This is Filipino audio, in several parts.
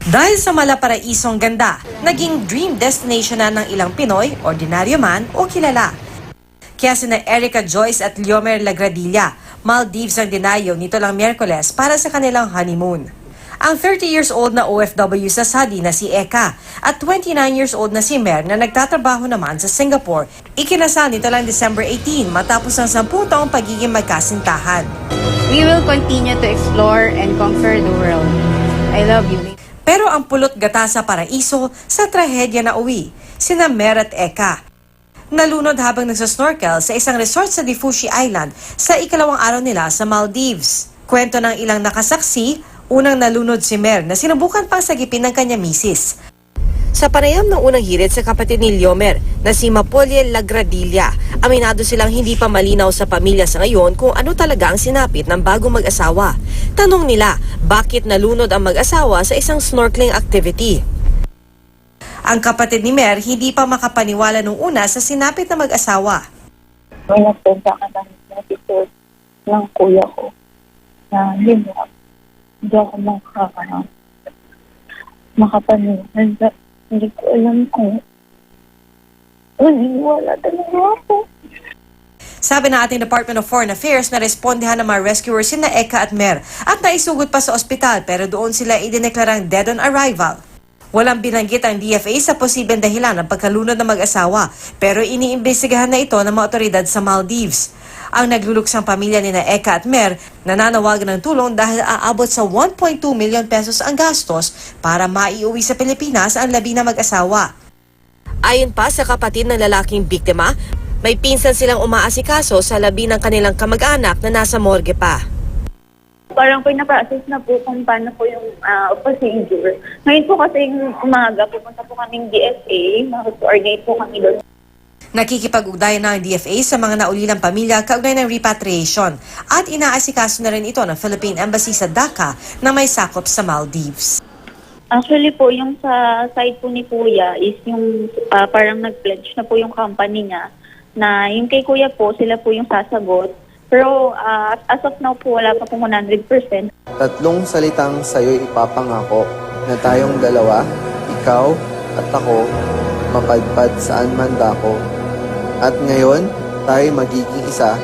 Dahil sa Malaparaisong ganda, naging dream destination na ng ilang Pinoy, ordinaryo man o kilala. Kaya sina Erica Joyce at Liomer Lagradilla, Maldives ang dinayo nito lang Miyerkules para sa kanilang honeymoon. Ang 30 years old na OFW sa Saudi na si Eka at 29 years old na si Mer na nagtatrabaho naman sa Singapore, ikinasal nito lang December 18 matapos ang 10 taong pagiging magkasintahan. We will continue to explore and conquer the world. I love you. Pero ang pulot gata sa paraiso sa trahedya na uwi, sina Mer at Eka. Nalunod habang nagsasnorkel sa isang resort sa Difushi Island sa ikalawang araw nila sa Maldives. Kwento ng ilang nakasaksi, unang nalunod si Mer na sinubukan pang sagipin ng kanya misis. Sa panayam ng unang hirit sa kapatid ni Liomer na si Mapolye Lagradilla, aminado silang hindi pa malinaw sa pamilya sa ngayon kung ano talaga ang sinapit ng bagong mag-asawa. Tanong nila, bakit nalunod ang mag-asawa sa isang snorkeling activity? Ang kapatid ni Mer hindi pa makapaniwala nung una sa sinapit na mag-asawa. May nagpunta ka ng episode ng kuya ko na hindi ako makapaniwala. Hindi ko alam kung naniniwala talaga ako. Sabi ng ating Department of Foreign Affairs na respondihan ng mga rescuers sina Eka at Mer at naisugod pa sa ospital pero doon sila idineklarang dead on arrival. Walang binanggit ang DFA sa posibleng dahilan ng pagkalunod ng mag-asawa pero iniimbestigahan na ito ng mga otoridad sa Maldives. Ang nagluluksang pamilya ni Eka at Mer nananawagan ng tulong dahil aabot sa 1.2 million pesos ang gastos para maiuwi sa Pilipinas ang labi na mag-asawa. Ayon pa sa kapatid ng lalaking biktima, may pinsan silang umaasikaso sa labi ng kanilang kamag-anak na nasa morgue pa. Parang pinaprocess na po kung paano po yung procedure. Ngayon po kasi yung umaga, pupunta po kaming DFA, mag-coordinate po kami doon. Nakikipag-ugnayan ng DFA sa mga naulilang pamilya kaugnay ng repatriation at inaasikaso na rin ito ng Philippine Embassy sa Dhaka na may sakop sa Maldives. Actually po, yung sa side po ni Kuya is yung parang nag-pledge na po yung company niya na yung kay Kuya po, sila po yung sasagot. Pero as of now po, wala pa po 100%. Tatlong salitang sa'yo ipapangako na tayong dalawa, ikaw at ako, mapadpad saan man dako. At ngayon, tayo magiging isa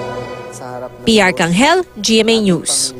sa harap ng PR Kanghel, GMA News.